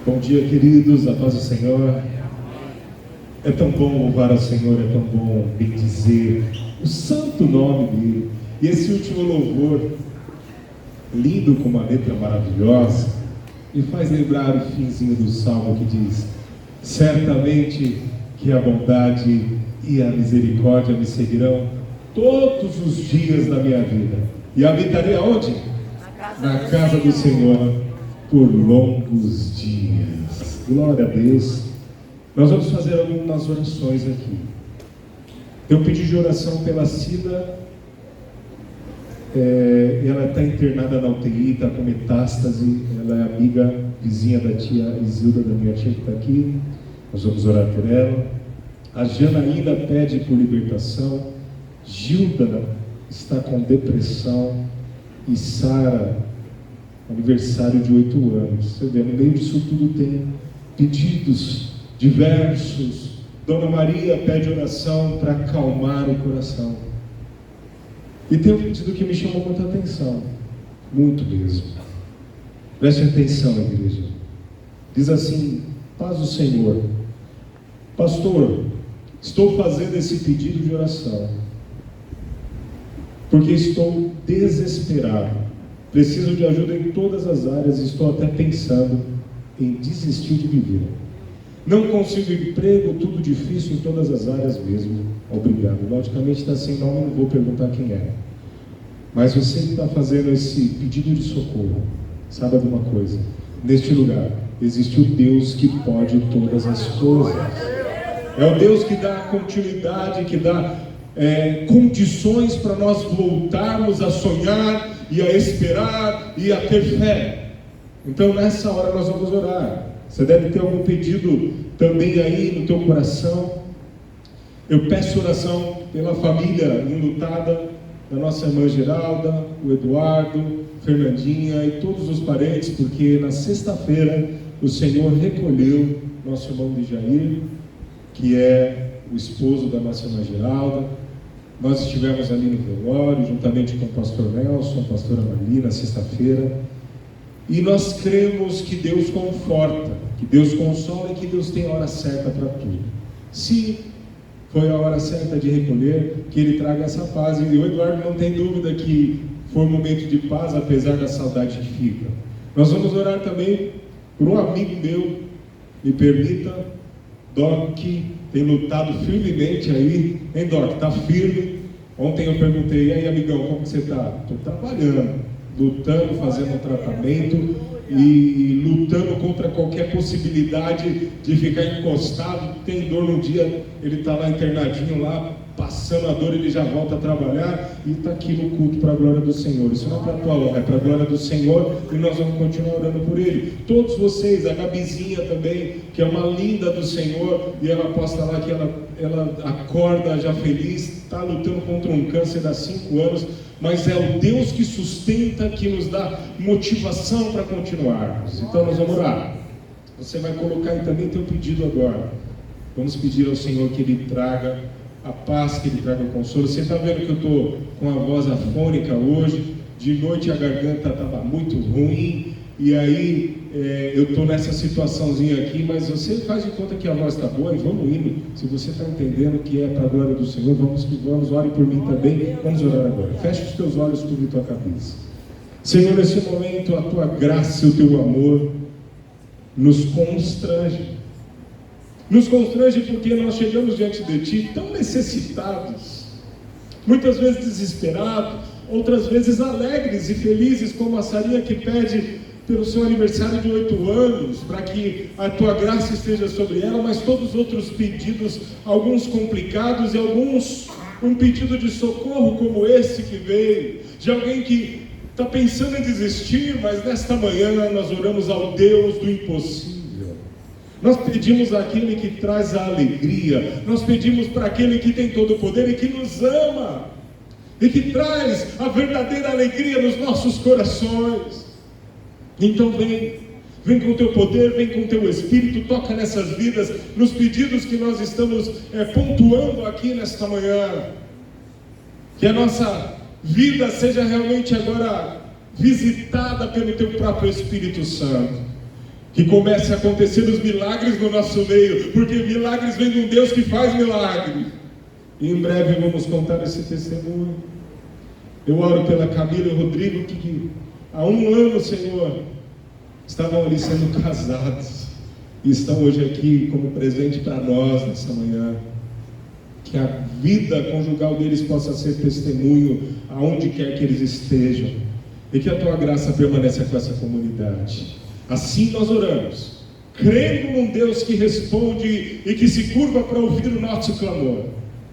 Bom dia, queridos, a paz do Senhor. É tão bom louvar ao Senhor, é tão bom bendizer o santo nome dEle. E esse último louvor, lindo com uma letra maravilhosa, me faz lembrar o finzinho do Salmo que diz: certamente que a bondade e a misericórdia me seguirão todos os dias da minha vida, e habitarei aonde? Na casa do Senhor por longos dias. Glória a Deus. Nós vamos fazer algumas orações aqui. Eu pedi de oração pela Cida. Ela está internada na UTI, está com metástase. Ela é amiga, vizinha da tia Isilda, da minha tia que está aqui. Nós vamos orar por ela. A Janaína pede por libertação. Gilda está com depressão. E Sara, aniversário de 8 anos. Você vê, no meio disso tudo tem pedidos diversos. Dona Maria pede oração para acalmar o coração. E tem um pedido que me chamou muita atenção, muito mesmo. Preste atenção, igreja. Diz assim: paz do Senhor. Pastor, estou fazendo esse pedido de oração porque estou desesperado. Preciso de ajuda em todas as áreas. Estou até pensando em desistir de viver. Não consigo emprego, tudo difícil em todas as áreas mesmo. Obrigado. Logicamente está sem nome, não vou perguntar quem é. Mas você que está fazendo esse pedido de socorro, saiba de uma coisa: neste lugar existe o Deus que pode todas as coisas. É o Deus que dá continuidade, que dá condições para nós voltarmos a sonhar e a esperar e a ter fé. Então nessa hora nós vamos orar. Você deve ter algum pedido também aí no teu coração. Eu peço oração pela família enlutada da nossa irmã Geralda, o Eduardo, Fernandinha e todos os parentes, porque na sexta-feira o Senhor recolheu nosso irmão de Jair, que é o esposo da nossa irmã Geralda. Nós estivemos ali no velório, juntamente com o pastor Nelson, a pastora Marli, na sexta-feira. E nós cremos que Deus conforta, que Deus consola e que Deus tem a hora certa para tudo. Se foi a hora certa de recolher, que Ele traga essa paz. E o Eduardo não tem dúvida que foi um momento de paz, apesar da saudade que fica. Nós vamos orar também por um amigo meu, me permita, Doc, que tem lutado firmemente aí, hein, Doc? Está firme. Ontem eu perguntei: e aí, amigão, como você está? Estou trabalhando, lutando, fazendo um tratamento e lutando contra qualquer possibilidade de ficar encostado. Tem dor no dia, ele está lá internadinho, lá passando a dor, ele já volta a trabalhar e está aqui no culto para a glória do Senhor. Isso não é para a tua honra, é para a glória do Senhor, e nós vamos continuar orando por ele. Todos vocês, a Gabizinha também, que é uma linda do Senhor, e ela posta lá que ela acorda já feliz, está lutando contra um câncer há 5 anos, mas é o Deus que sustenta, que nos dá motivação para continuarmos. Então nós vamos orar. Você vai colocar aí também teu pedido agora. Vamos pedir ao Senhor que Ele traga a paz, que Ele traga o consolo. Você está vendo que eu estou com a voz afônica hoje. De noite a garganta estava muito ruim, e aí eu estou nessa situaçãozinha aqui, mas você faz de conta que a voz está boa e vamos indo. Se você está entendendo que é para a glória do Senhor, vamos, ore por mim também. Vamos orar agora. Feche os teus olhos, tudo em tua cabeça. Senhor, nesse momento a tua graça e o teu amor nos constrange. Nos constrange porque nós chegamos diante de Ti tão necessitados, muitas vezes desesperados, outras vezes alegres e felizes, como a Sarinha que pede pelo seu aniversário de 8 anos, para que a Tua graça esteja sobre ela, mas todos os outros pedidos, alguns complicados e alguns um pedido de socorro como esse que veio, de alguém que está pensando em desistir, mas nesta manhã nós oramos ao Deus do impossível. Nós pedimos àquele que traz a alegria, nós pedimos para aquele que tem todo o poder e que nos ama, e que traz a verdadeira alegria nos nossos corações. Então vem com o teu poder, vem com o teu Espírito, toca nessas vidas, nos pedidos que nós estamos pontuando aqui nesta manhã, que a nossa vida seja realmente agora visitada pelo teu próprio Espírito Santo. Que comece a acontecer os milagres no nosso meio, porque milagres vêm de um Deus que faz milagres. E em breve vamos contar esse testemunho. Eu oro pela Camila e o Rodrigo, que há 1 ano, Senhor, estavam ali sendo casados, e estão hoje aqui como presente para nós nessa manhã. Que a vida conjugal deles possa ser testemunho aonde quer que eles estejam, e que a Tua graça permaneça com essa comunidade. Assim nós oramos, crendo num Deus que responde e que se curva para ouvir o nosso clamor,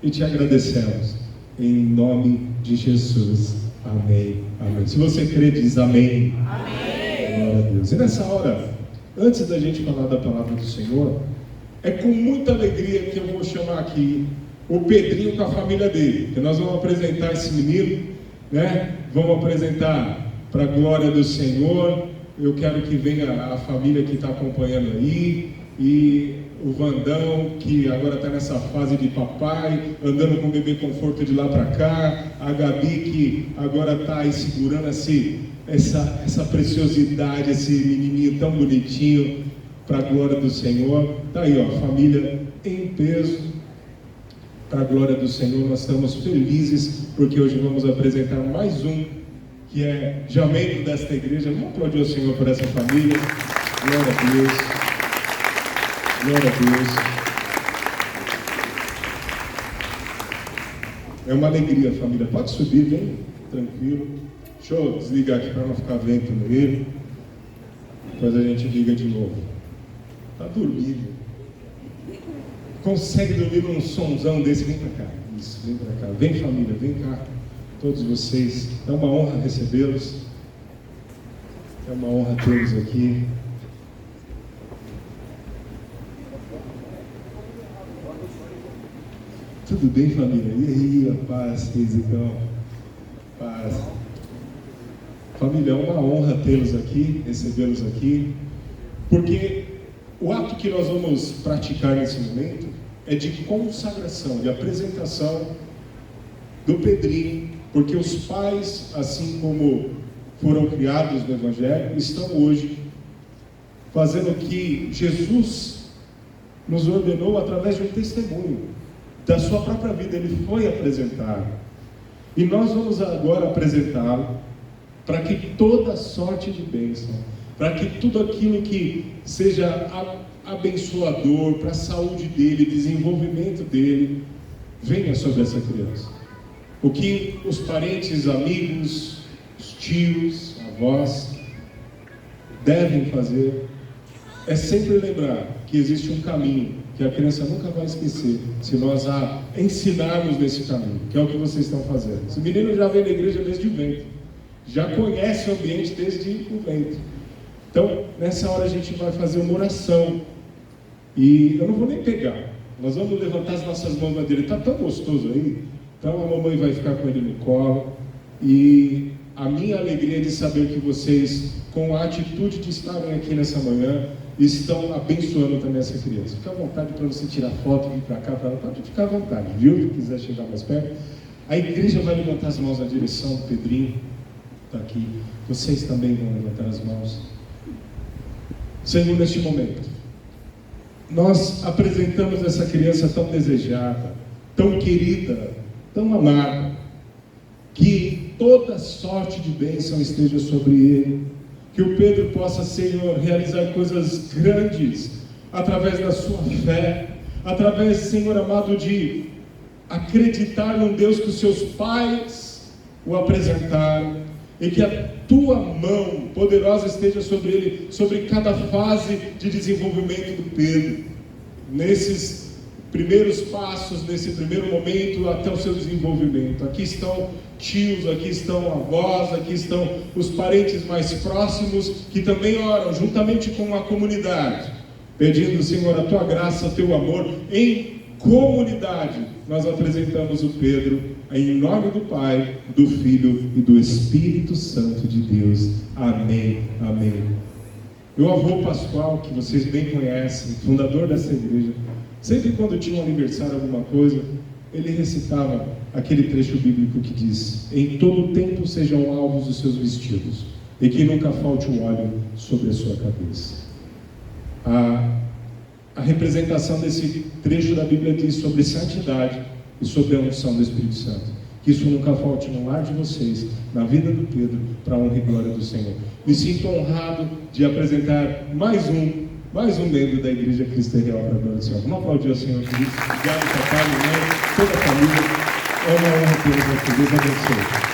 e Te agradecemos, em nome de Jesus, amém, amém. Se você crê, diz amém. Amém. Glória a Deus. E nessa hora, antes da gente falar da palavra do Senhor, é com muita alegria que eu vou chamar aqui o Pedrinho com a família dele, que nós vamos apresentar esse menino, né? Vamos apresentar para a glória do Senhor. Eu quero que venha a família que está acompanhando aí, e o Vandão, que agora está nessa fase de papai, andando com o bebê conforto de lá para cá, a Gabi, que agora está aí segurando essa preciosidade, esse menininho tão bonitinho, para a glória do Senhor. Está aí, ó, família em peso, para a glória do Senhor. Nós estamos felizes, porque hoje vamos apresentar mais um, que é já membro desta igreja. Vamos aplaudir o Senhor por essa família. Glória a Deus. Glória a Deus. É uma alegria, família. Pode subir, vem, tranquilo. Deixa eu desligar aqui para não ficar vento nele. Depois a gente liga de novo. Está dormindo. Consegue dormir num sonzão desse? Vem para cá. Isso, vem para cá. Vem, família, vem cá. Todos vocês. É uma honra recebê-los. É uma honra tê-los aqui. Tudo bem, família? E aí, a paz, Risicão? Paz. Família, é uma honra tê-los aqui, recebê-los aqui, porque o ato que nós vamos praticar nesse momento é de consagração, de apresentação do Pedrinho, porque os pais, assim como foram criados no Evangelho, estão hoje fazendo o que Jesus nos ordenou através de um testemunho da sua própria vida. Ele foi apresentado, e nós vamos agora apresentá-lo, para que toda sorte de bênção, para que tudo aquilo que seja abençoador para a saúde dele, desenvolvimento dele, venha sobre essa criança. O que os parentes, amigos, os tios, avós devem fazer é sempre lembrar que existe um caminho que a criança nunca vai esquecer, se nós a ensinarmos nesse caminho, que é o que vocês estão fazendo. Esse menino já vem na igreja desde o ventre, já conhece o ambiente desde o ventre. Então, nessa hora a gente vai fazer uma oração, e eu não vou nem pegar, nós vamos levantar as nossas mãos na direita. Está tão gostoso aí, então a mamãe vai ficar com ele no colo, e a minha alegria de saber que vocês, com a atitude de estarem aqui nessa manhã, estão abençoando também essa criança. Fica à vontade para você tirar foto, vir para cá, pode ficar à vontade, viu? Se quiser chegar mais perto. A igreja vai levantar as mãos na direção do Pedrinho, está aqui. Vocês também vão levantar as mãos. Senhor, neste momento, nós apresentamos essa criança tão desejada, tão querida, tão amada, que toda sorte de bênção esteja sobre ele, que o Pedro possa, Senhor, realizar coisas grandes, através da sua fé, através, Senhor amado, de acreditar num Deus que os seus pais o apresentaram, e que a tua mão poderosa esteja sobre ele, sobre cada fase de desenvolvimento do Pedro, nesses primeiros passos, nesse primeiro momento, até o seu desenvolvimento. Aqui estão tios, aqui estão avós, aqui estão os parentes mais próximos, que também oram, juntamente com a comunidade, pedindo, Senhor, a tua graça, o teu amor, em comunidade. Nós apresentamos o Pedro, em nome do Pai, do Filho e do Espírito Santo de Deus. Amém, amém. Meu avô Pascoal, que vocês bem conhecem, fundador dessa igreja, sempre quando tinha um aniversário, alguma coisa, ele recitava aquele trecho bíblico que diz: em todo tempo sejam alvos os seus vestidos, e que nunca falte o óleo sobre a sua cabeça. representação desse trecho da Bíblia diz sobre santidade e sobre a unção do Espírito Santo. Que isso nunca falte no lar de vocês, na vida do Pedro, para a honra e glória do Senhor. Me sinto honrado de apresentar mais um membro da Igreja Cristo Real para a glória do Senhor. Vamos aplaudir ao Senhor por isso. Obrigado, papai, mãe, toda a família. É uma honra ter vocês. Deus abençoe.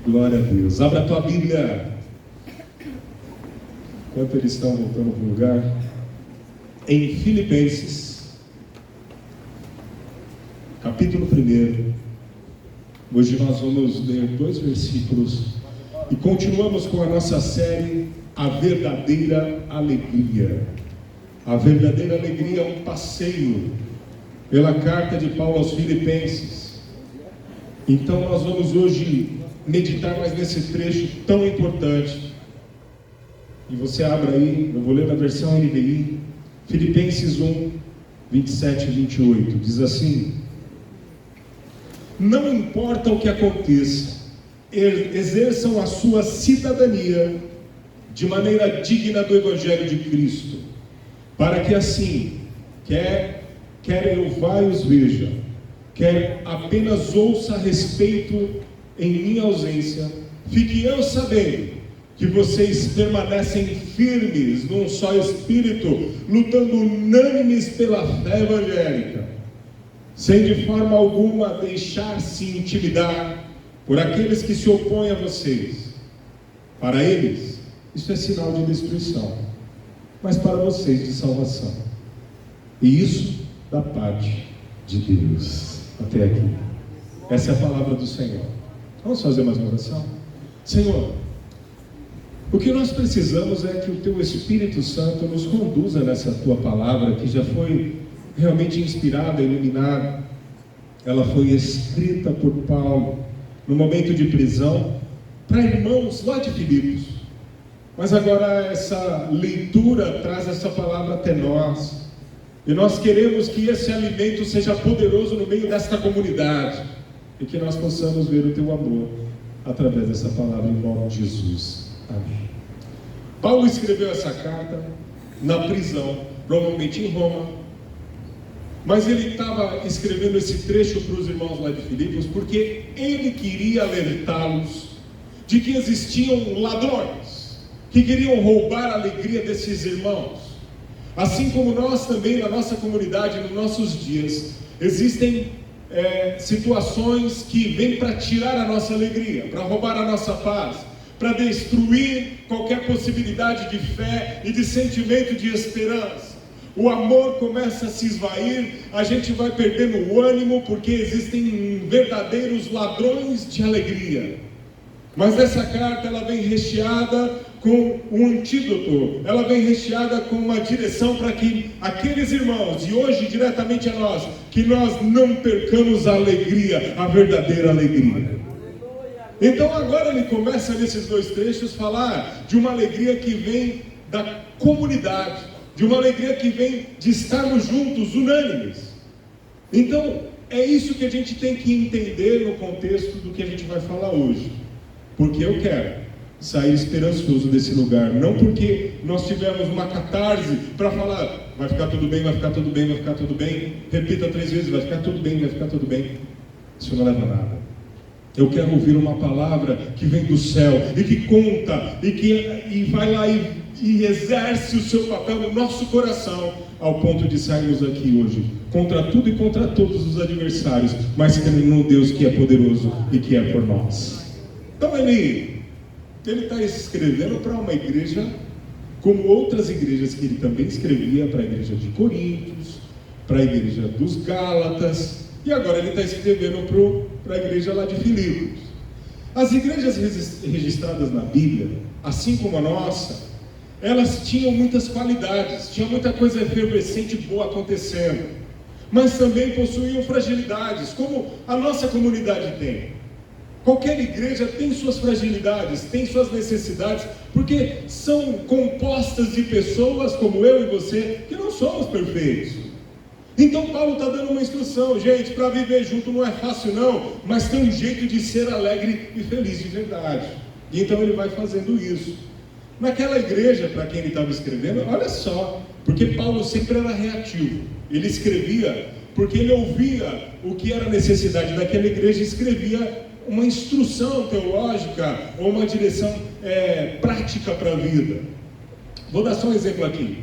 Glória a Deus. Abra a tua Bíblia. Enquanto eles estão voltando para o lugar, em Filipenses, capítulo 1. Hoje nós vamos ler 2 versículos e continuamos com a nossa série A Verdadeira Alegria. A verdadeira alegria é um passeio pela carta de Paulo aos Filipenses. Então nós vamos hoje meditar mais nesse trecho tão importante. E você abre aí, eu vou ler na versão NVI, Filipenses 1, 27 e 28. Diz assim: não importa o que aconteça, exerçam a sua cidadania de maneira digna do Evangelho de Cristo, para que assim, quer eu vá e os veja, quer apenas ouça a respeito em minha ausência, fique eu sabendo que vocês permanecem firmes num só espírito, lutando unânimes pela fé evangélica, sem de forma alguma deixar-se intimidar por aqueles que se opõem a vocês. Para eles, isso é sinal de destruição, mas para vocês de salvação. E isso da parte de Deus. Até aqui. Essa é a palavra do Senhor. Vamos fazer mais uma oração? Senhor, o que nós precisamos é que o Teu Espírito Santo nos conduza nessa Tua palavra, que já foi realmente inspirada, iluminada. Ela foi escrita por Paulo no momento de prisão para irmãos lá de Filipos. Mas agora essa leitura traz essa palavra até nós. E nós queremos que esse alimento seja poderoso no meio desta comunidade. E que nós possamos ver o Teu amor através dessa palavra, em nome de Jesus. Amém. Paulo escreveu essa carta na prisão, provavelmente em Roma. Mas ele estava escrevendo esse trecho para os irmãos lá de Filipos, porque ele queria alertá-los de que existiam ladrões, que queriam roubar a alegria desses irmãos. Assim como nós também, na nossa comunidade, nos nossos dias, existem situações que vêm para tirar a nossa alegria, para roubar a nossa paz, para destruir qualquer possibilidade de fé e de sentimento de esperança. O amor começa a se esvair, a gente vai perdendo o ânimo, porque existem verdadeiros ladrões de alegria. Mas essa carta, ela vem recheada com um antídoto, ela vem recheada com uma direção para que aqueles irmãos, e hoje diretamente a nós, que nós não percamos a alegria, a verdadeira alegria. Então agora ele começa nesses 2 trechos falar de uma alegria que vem da comunidade, de uma alegria que vem de estarmos juntos, unânimes. Então é isso que a gente tem que entender no contexto do que a gente vai falar hoje. Porque eu quero sair esperançoso desse lugar, não porque nós tivemos uma catarse para falar, vai ficar tudo bem, vai ficar tudo bem, vai ficar tudo bem, repita 3 vezes, vai ficar tudo bem, vai ficar tudo bem. Isso não leva a nada. Eu quero ouvir uma palavra que vem do céu, e que conta, e vai lá e exerce o seu papel no nosso coração, ao ponto de sairmos aqui hoje, contra tudo e contra todos os adversários, mas crendo no Deus que é poderoso e que é por nós. Então ele está escrevendo para uma igreja, como outras igrejas que ele também escrevia, para a igreja de Coríntios, para a igreja dos Gálatas, e agora ele está escrevendo para a igreja lá de Filipos. As igrejas registradas na Bíblia, assim como a nossa, elas tinham muitas qualidades, tinha muita coisa efervescente e boa acontecendo, mas também possuíam fragilidades, como a nossa comunidade tem. Qualquer igreja tem suas fragilidades, tem suas necessidades, porque são compostas de pessoas como eu e você, que não somos perfeitos. Então Paulo está dando uma instrução, gente, para viver junto não é fácil não, mas tem um jeito de ser alegre e feliz de verdade. E então ele vai fazendo isso. Naquela igreja, para quem ele estava escrevendo, olha só, porque Paulo sempre era reativo. Ele escrevia porque ele ouvia o que era a necessidade daquela igreja e escrevia uma instrução teológica ou uma direção prática para a vida. Vou dar só um exemplo aqui.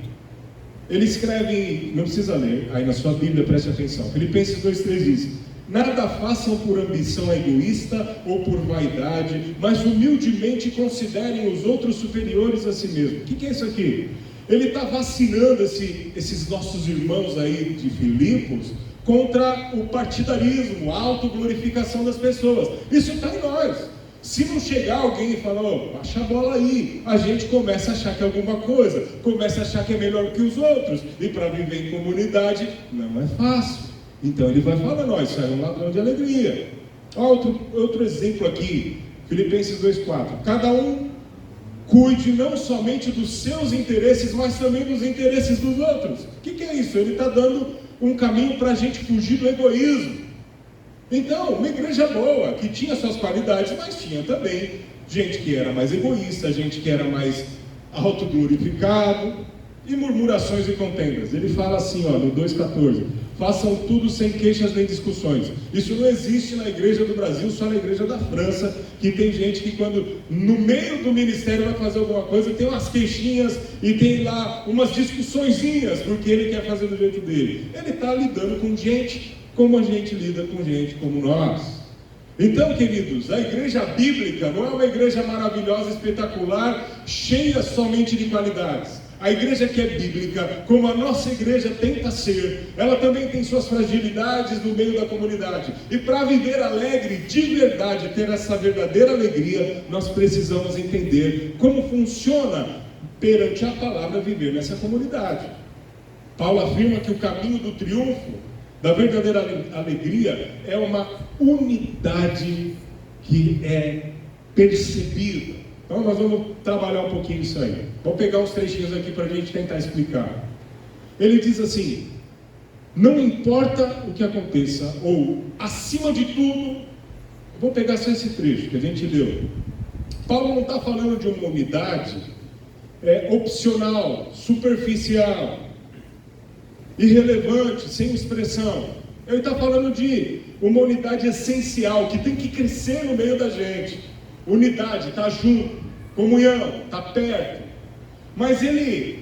Ele escreve, não precisa ler, aí na sua Bíblia, preste atenção. Filipenses 2,3 diz: nada façam por ambição egoísta ou por vaidade, mas humildemente considerem os outros superiores a si mesmos. O que é isso aqui? Ele está vacinando esses nossos irmãos aí de Filipos contra o partidarismo, a autoglorificação das pessoas. Isso está em nós. Se não chegar alguém e falar, baixa a bola aí, a gente começa a achar que é alguma coisa, começa a achar que é melhor que os outros, e para viver em comunidade não é fácil. Então ele vai falando, isso é um ladrão de alegria. Outro exemplo aqui, Filipenses 2,4. Cada um cuide não somente dos seus interesses, mas também dos interesses dos outros. O que é isso? Ele está dando um caminho para a gente fugir do egoísmo. Então, uma igreja boa, que tinha suas qualidades, mas tinha também gente que era mais egoísta, gente que era mais autoglorificado, e murmurações e contendas. Ele fala assim, no 2,14: façam tudo sem queixas nem discussões. Isso não existe na igreja do Brasil, só na igreja da França, que tem gente que quando no meio do ministério vai fazer alguma coisa, tem umas queixinhas e tem lá umas discussõezinhas, porque ele quer fazer do jeito dele. Ele está lidando com gente como a gente lida com gente como nós. Então, queridos, a igreja bíblica não é uma igreja maravilhosa, espetacular, cheia somente de qualidades. A igreja que é bíblica, como a nossa igreja tenta ser, ela também tem suas fragilidades no meio da comunidade. E para viver alegre de verdade, ter essa verdadeira alegria, nós precisamos entender como funciona perante a palavra viver nessa comunidade. Paulo afirma que o caminho do triunfo, da verdadeira alegria, é uma unidade que é percebida. Então nós vamos trabalhar um pouquinho isso aí. Vamos pegar uns trechinhos aqui para a gente tentar explicar. Ele diz assim: não importa o que aconteça, ou acima de tudo, vou pegar só esse trecho que a gente leu. Paulo não está falando de uma unidade opcional, superficial, irrelevante, sem expressão. Ele está falando de uma unidade essencial, que tem que crescer no meio da gente. Unidade, está junto, comunhão, está perto. Mas ele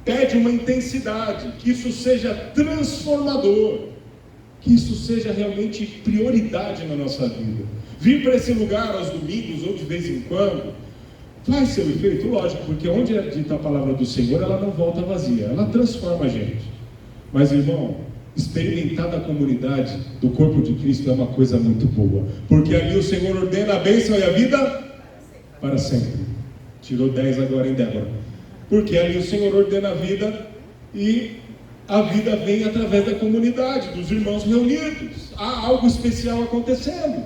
pede uma intensidade, que isso seja transformador, que isso seja realmente prioridade na nossa vida. Vir para esse lugar aos domingos ou de vez em quando faz seu efeito, lógico, porque onde é dita a palavra do Senhor, ela não volta vazia, ela transforma a gente. Mas, irmão, experimentar da comunidade do corpo de Cristo é uma coisa muito boa, porque ali o Senhor ordena a bênção e a vida para sempre. Tirou 10 agora em Débora. Porque ali o Senhor ordena a vida e a vida vem através da comunidade, dos irmãos reunidos. Há algo especial acontecendo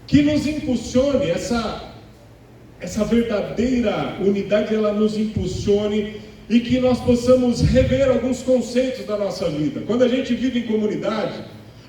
que nos impulsione, essa verdadeira unidade, ela nos impulsione e que nós possamos rever alguns conceitos da nossa vida. Quando a gente vive em comunidade,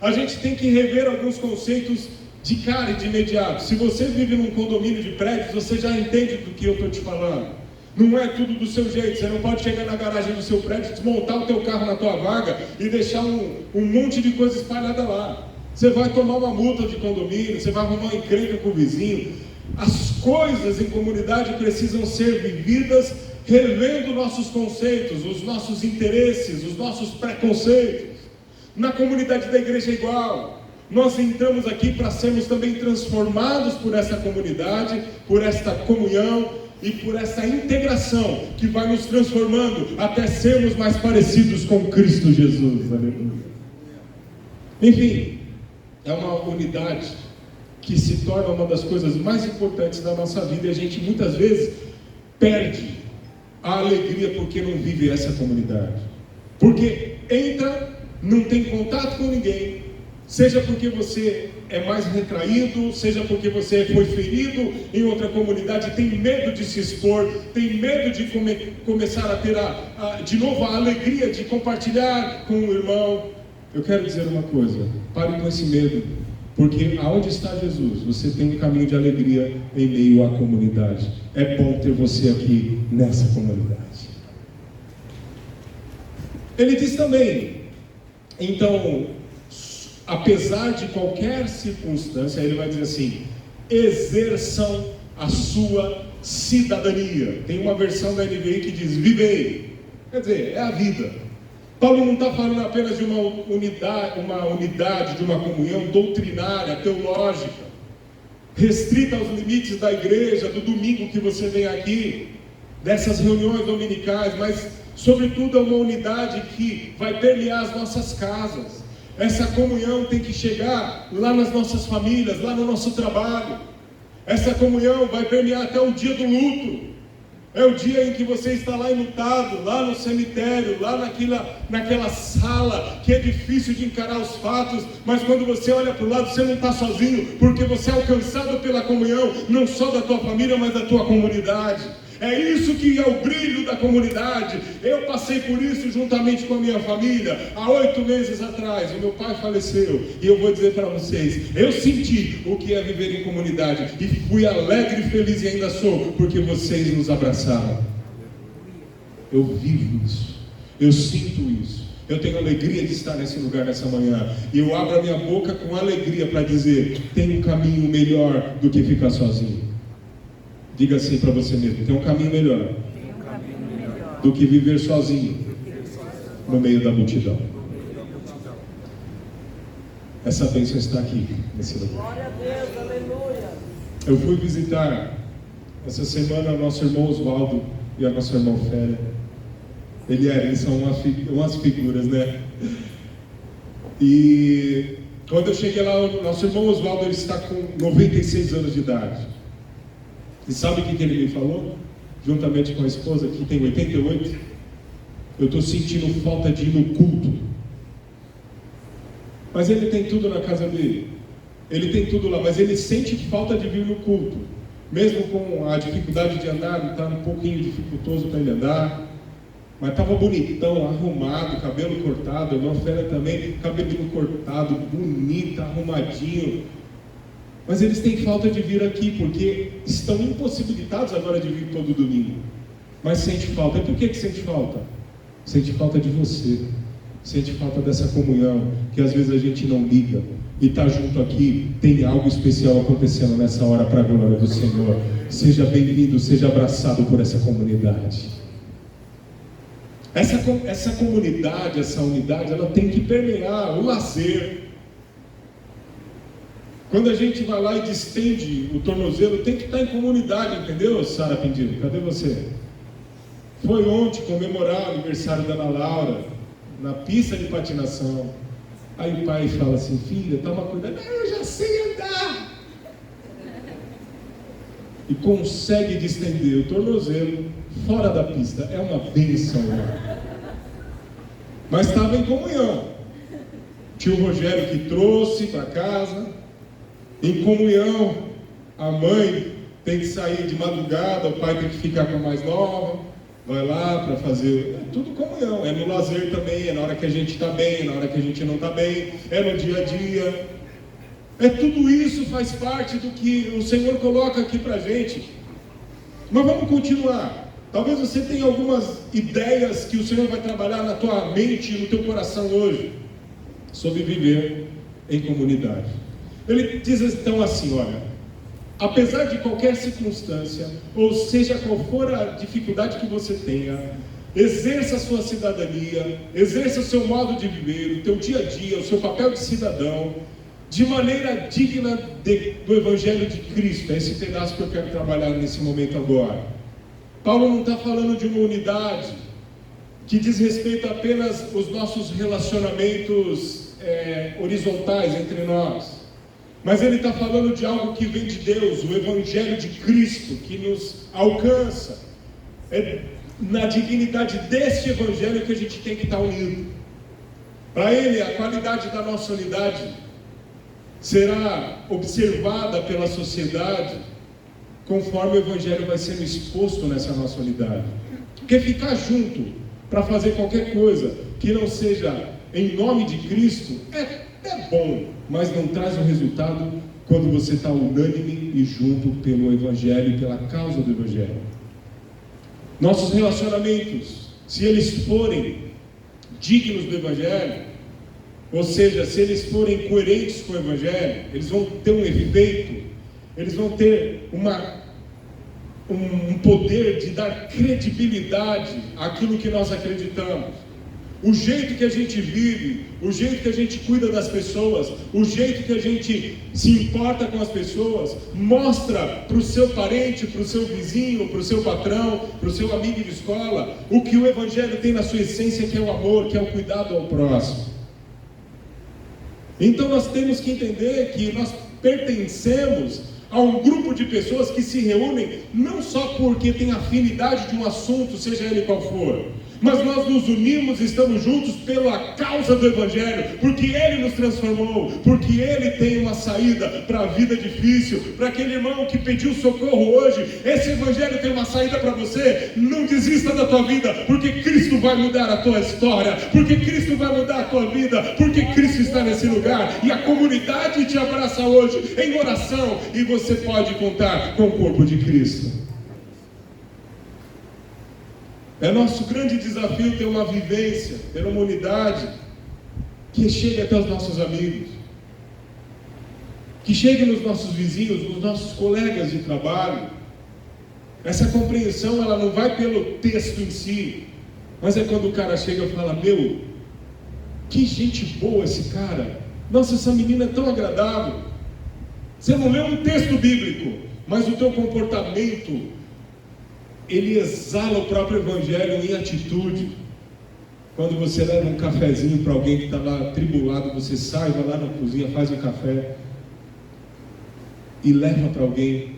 a gente tem que rever alguns conceitos de cara e de imediato. Se você vive num condomínio de prédios, você já entende do que eu estou te falando. Não é tudo do seu jeito. Você não pode chegar na garagem do seu prédio, desmontar o teu carro na tua vaga e deixar um monte de coisa espalhada lá. Você vai tomar uma multa de condomínio, você vai arrumar uma encrenca com o vizinho. As coisas em comunidade precisam ser vividas revendo nossos conceitos, os nossos interesses, os nossos preconceitos. Na comunidade da igreja é igual. Nós entramos aqui para sermos também transformados por essa comunidade, por esta comunhão e por essa integração que vai nos transformando até sermos mais parecidos com Cristo Jesus. Aleluia. Enfim, é uma unidade que se torna uma das coisas mais importantes da nossa vida, e a gente muitas vezes perde a alegria porque não vive essa comunidade. Porque entra, não tem contato com ninguém, Seja porque você é mais retraído, seja porque você foi ferido em outra comunidade, tem medo de se expor, tem medo de começar a ter de novo a alegria de compartilhar com o irmão. Eu quero dizer uma coisa: pare com esse medo, porque aonde está Jesus, você tem um caminho de alegria em meio à comunidade. É bom ter você aqui nessa comunidade. Ele diz também, então, apesar de qualquer circunstância, ele vai dizer assim: exerçam a sua cidadania. Tem uma versão da NVI que diz: vivei. Quer dizer, é a vida. Paulo não está falando apenas de uma unidade, de uma comunhão doutrinária, teológica, restrita aos limites da igreja, do domingo que você vem aqui, dessas reuniões dominicais, mas sobretudo é uma unidade que vai permear as nossas casas. Essa comunhão tem que chegar lá nas nossas famílias, lá no nosso trabalho. Essa comunhão vai permear até o dia do luto. É o dia em que você está lá enlutado, lá no cemitério, lá naquela sala que é difícil de encarar os fatos, mas quando você olha para o lado, você não está sozinho, porque você é alcançado pela comunhão, não só da tua família, mas da tua comunidade. É isso que é o brilho da comunidade. Eu passei por isso juntamente com a minha família. Há 8 meses atrás, o meu pai faleceu. E eu vou dizer para vocês, eu senti o que é viver em comunidade. E fui alegre e feliz, e ainda sou, porque vocês nos abraçaram. Eu vivo isso. Eu sinto isso. Eu tenho alegria de estar nesse lugar nessa manhã. E eu abro a minha boca com alegria para dizer: tem um caminho melhor do que ficar sozinho. Diga assim para você mesmo: tem um caminho melhor do que viver sozinho no meio da multidão. Essa bênção está aqui nesse lugar. Glória a Deus, aleluia. Eu fui visitar essa semana o nosso irmão Oswaldo e a nossa irmã Félia. Eles são umas figuras, né? E quando eu cheguei lá, o nosso irmão Oswaldo, ele está com 96 anos de idade. E sabe o que ele me falou? Juntamente com a esposa, que tem 88. Eu estou sentindo falta de ir no culto. Mas ele tem tudo na casa dele. Ele tem tudo lá, mas ele sente falta de vir no culto. Mesmo com a dificuldade de andar, está um pouquinho dificultoso para ele andar. Mas estava bonitão, arrumado, cabelo cortado. A irmã Félia também, cabelo cortado, bonita, arrumadinho. Mas eles têm falta de vir aqui, porque estão impossibilitados agora de vir todo domingo. Mas sente falta. E por que sente falta? Sente falta de você. Sente falta dessa comunhão, que às vezes a gente não liga. E está junto aqui, tem algo especial acontecendo nessa hora para a glória do Senhor. Seja bem-vindo, seja abraçado por essa comunidade. Essa comunidade, essa unidade, ela tem que permear o lazer. Quando a gente vai lá e distende o tornozelo, tem que estar em comunidade, entendeu, Sara Pendino? Cadê você? Foi ontem comemorar o aniversário da Ana Laura, na pista de patinação. Aí o pai fala assim: filha, toma cuidado. Eu já sei andar. E consegue distender o tornozelo fora da pista. É uma bênção, né? Mas estava em comunhão. Tio Rogério que trouxe para casa. Em comunhão, a mãe tem que sair de madrugada, o pai tem que ficar com a mais nova, vai lá para fazer, é tudo comunhão, é no lazer também, é na hora que a gente está bem, é na hora que a gente não está bem, é no dia a dia, tudo isso faz parte do que o Senhor coloca aqui para a gente. Mas vamos continuar. Talvez você tenha algumas ideias que o Senhor vai trabalhar na tua mente e no teu coração hoje, sobre viver em comunidade. Ele diz então assim: olha, apesar de qualquer circunstância, ou seja qual for a dificuldade que você tenha, exerça a sua cidadania, exerça o seu modo de viver, o teu dia a dia, o seu papel de cidadão, de maneira digna do Evangelho de Cristo. É esse pedaço que eu quero trabalhar nesse momento agora. Paulo não está falando de uma unidade que diz respeito apenas aos nossos relacionamentos horizontais entre nós. Mas ele está falando de algo que vem de Deus, o Evangelho de Cristo, que nos alcança. É na dignidade deste Evangelho que a gente tem que estar unido. Para ele, a qualidade da nossa unidade será observada pela sociedade conforme o Evangelho vai sendo exposto nessa nossa unidade. Porque ficar junto para fazer qualquer coisa que não seja em nome de Cristo é bom, mas não traz o resultado quando você está unânime e junto pelo Evangelho e pela causa do Evangelho. Nossos relacionamentos, se eles forem dignos do Evangelho, ou seja, se eles forem coerentes com o Evangelho, eles vão ter um efeito, eles vão ter um poder de dar credibilidade àquilo que nós acreditamos. O jeito que a gente vive, o jeito que a gente cuida das pessoas, o jeito que a gente se importa com as pessoas, mostra para o seu parente, para o seu vizinho, para o seu patrão, para o seu amigo de escola, o que o Evangelho tem na sua essência, que é o amor, que é o cuidado ao próximo. Então nós temos que entender que nós pertencemos a um grupo de pessoas que se reúnem não só porque tem afinidade de um assunto, seja ele qual for, mas nós nos unimos e estamos juntos pela causa do Evangelho, porque Ele nos transformou, porque Ele tem uma saída para a vida difícil, para aquele irmão que pediu socorro hoje. Esse Evangelho tem uma saída para você. Não desista da tua vida, porque Cristo vai mudar a tua história, porque Cristo vai mudar a tua vida, porque Cristo está nesse lugar, e a comunidade te abraça hoje em oração, e você pode contar com o corpo de Cristo. É nosso grande desafio ter uma vivência, ter uma unidade que chegue até os nossos amigos, que chegue nos nossos vizinhos, nos nossos colegas de trabalho. Essa compreensão, ela não vai pelo texto em si, mas é quando o cara chega e fala: meu, que gente boa esse cara, nossa, essa menina é tão agradável. Você não leu um texto bíblico, mas o teu comportamento, ele exala o próprio Evangelho em atitude. Quando você leva um cafezinho para alguém que está lá atribulado, você sai, vai lá na cozinha, faz um café e leva para alguém.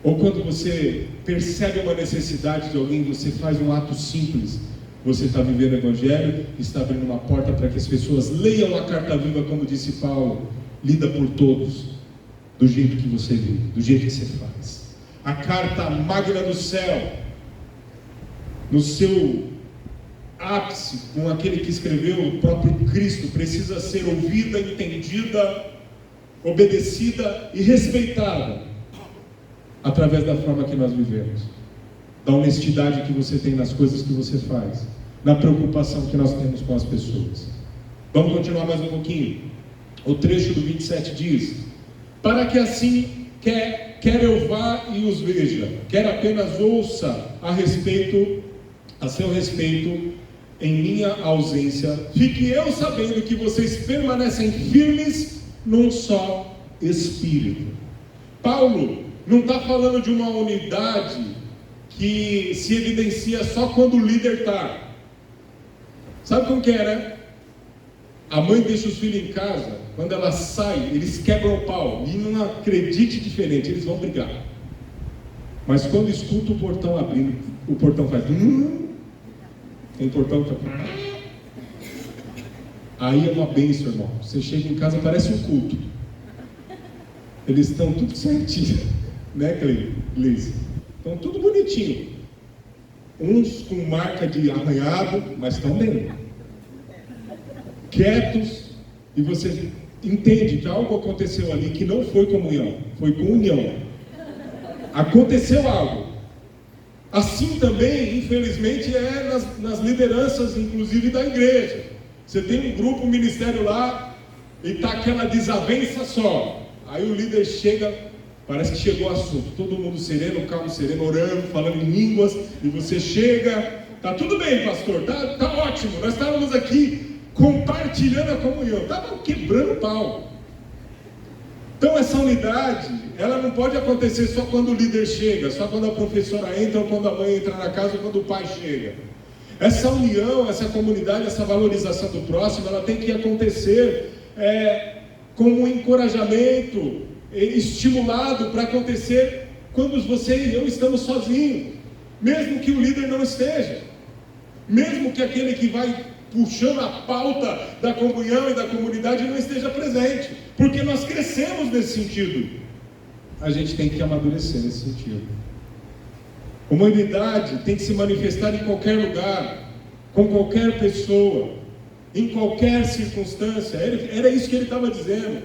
Ou quando você percebe uma necessidade de alguém, você faz um ato simples. Você está vivendo o Evangelho, está abrindo uma porta para que as pessoas leiam a carta viva, como disse Paulo, lida por todos, do jeito que você vive, do jeito que você faz. A carta magna do céu, no seu ápice, com aquele que escreveu, o próprio Cristo, precisa ser ouvida, entendida, obedecida e respeitada através da forma que nós vivemos, da honestidade que você tem nas coisas que você faz, na preocupação que nós temos com as pessoas. Vamos continuar mais um pouquinho. O trecho do 27 diz: para que assim quer eu vá e os veja, quer apenas ouça a seu respeito em minha ausência, fique eu sabendo que vocês permanecem firmes num só Espírito. Paulo não está falando de uma unidade que se evidencia só quando o líder está. Sabe como que é, né? A mãe deixa os filhos em casa, quando ela sai, eles quebram o pau, e não acredite diferente, eles vão brigar. Mas quando escuta o portão abrindo, o portão faz tem portão que aí é uma bênção, irmão. Você chega em casa, parece um culto. Eles estão tudo certinho, né, Cleice? Estão tudo bonitinho. Uns com marca de arranhado, mas estão bem. Quietos, e você entende que algo aconteceu ali que não foi comunhão, foi comunhão. Aconteceu algo. Assim também, infelizmente, é nas lideranças, inclusive da igreja. Você tem um grupo, um ministério lá, e está aquela desavença só. Aí o líder chega, parece que chegou o assunto, todo mundo sereno, calmo, sereno, orando, falando em línguas, e você chega, tá tudo bem, pastor, tá ótimo, nós estávamos aqui compartilhando a comunhão, estavam quebrando o pau. Então essa unidade, ela não pode acontecer só quando o líder chega, só quando a professora entra, ou quando a mãe entra na casa, ou quando o pai chega. Essa união, essa comunidade, essa valorização do próximo, ela tem que acontecer como um encorajamento, estimulado para acontecer quando você e eu estamos sozinhos, mesmo que o líder não esteja, mesmo que aquele que vai puxando a pauta da comunhão e da comunidade não esteja presente, porque nós crescemos nesse sentido. A gente tem que amadurecer nesse sentido. Uma unidade tem que se manifestar em qualquer lugar, com qualquer pessoa, em qualquer circunstância. Era isso que ele estava dizendo.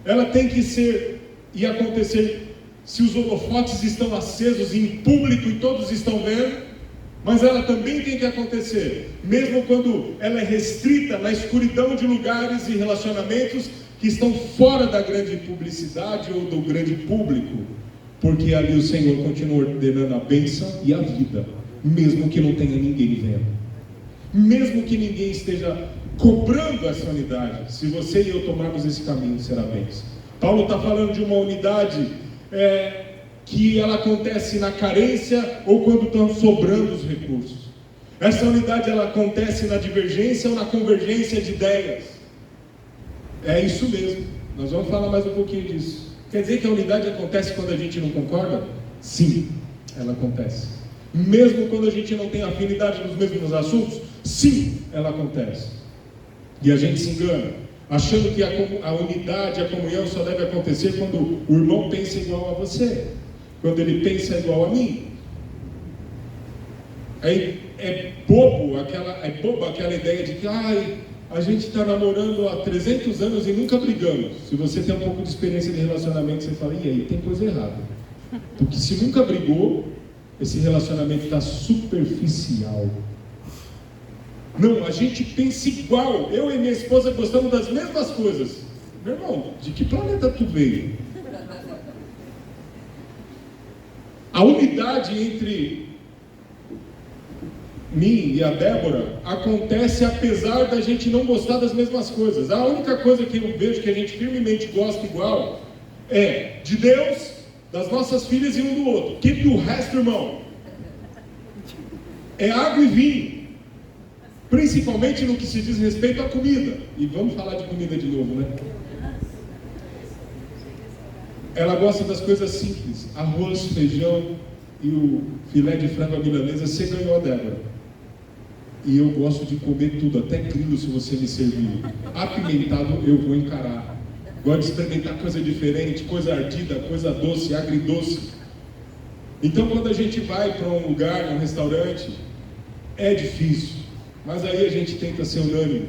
Ela tem que ser e acontecer se os holofotes estão acesos em público e todos estão vendo, mas ela também tem que acontecer, mesmo quando ela é restrita na escuridão de lugares e relacionamentos que estão fora da grande publicidade ou do grande público, porque ali o Senhor continua ordenando a bênção e a vida, mesmo que não tenha ninguém vendo, mesmo que ninguém esteja cobrando essa unidade. Se você e eu tomarmos esse caminho, será bênção. Paulo está falando de uma unidade que ela acontece na carência ou quando estão sobrando os recursos. Essa unidade ela acontece na divergência ou na convergência de ideias. É isso mesmo. Nós vamos falar mais um pouquinho disso. Quer dizer que a unidade acontece quando a gente não concorda? Sim, ela acontece. Mesmo quando a gente não tem afinidade nos mesmos assuntos? Sim, ela acontece. E a gente se engana, achando que a unidade, a comunhão só deve acontecer quando o irmão pensa igual a você, quando ele pensa igual a mim. É boba aquela ideia de que a gente está namorando há 300 anos e nunca brigamos. Se você tem um pouco de experiência de relacionamento, você fala, e aí, tem coisa errada. Porque se nunca brigou, esse relacionamento está superficial. Não, a gente pensa igual. Eu e minha esposa gostamos das mesmas coisas. Meu irmão, de que planeta tu veio? A unidade entre mim e a Débora acontece apesar da gente não gostar das mesmas coisas. A única coisa que eu vejo que a gente firmemente gosta igual é de Deus, das nossas filhas e um do outro. Que o resto, irmão, é água e vinho. Principalmente no que se diz respeito à comida. E vamos falar de comida de novo, né? Ela gosta das coisas simples. Arroz, feijão e o filé de frango à milanesa. Você ganhou a Débora. E eu gosto de comer tudo, até grilo se você me servir. Apimentado eu vou encarar. Gosto de experimentar coisa diferente, coisa ardida, coisa doce, agridoce. Então quando a gente vai para um lugar, um restaurante, é difícil. Mas aí a gente tenta ser unânime.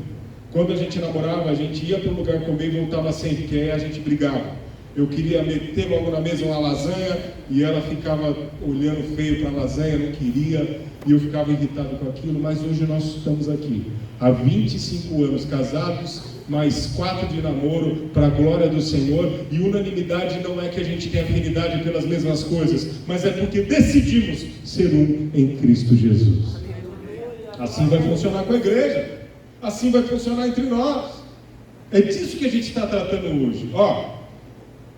Quando a gente namorava, a gente ia para um lugar comer e voltava sempre, porque aí a gente brigava. Eu queria meter logo na mesa uma lasanha e ela ficava olhando feio para a lasanha, não queria, e eu ficava irritado com aquilo. Mas hoje nós estamos aqui, há 25 anos casados, mais 4 de namoro, para a glória do Senhor. E unanimidade não é que a gente tenha afinidade pelas mesmas coisas, mas é porque decidimos ser um em Cristo Jesus. Assim vai funcionar com a igreja, assim vai funcionar entre nós. É disso que a gente está tratando hoje.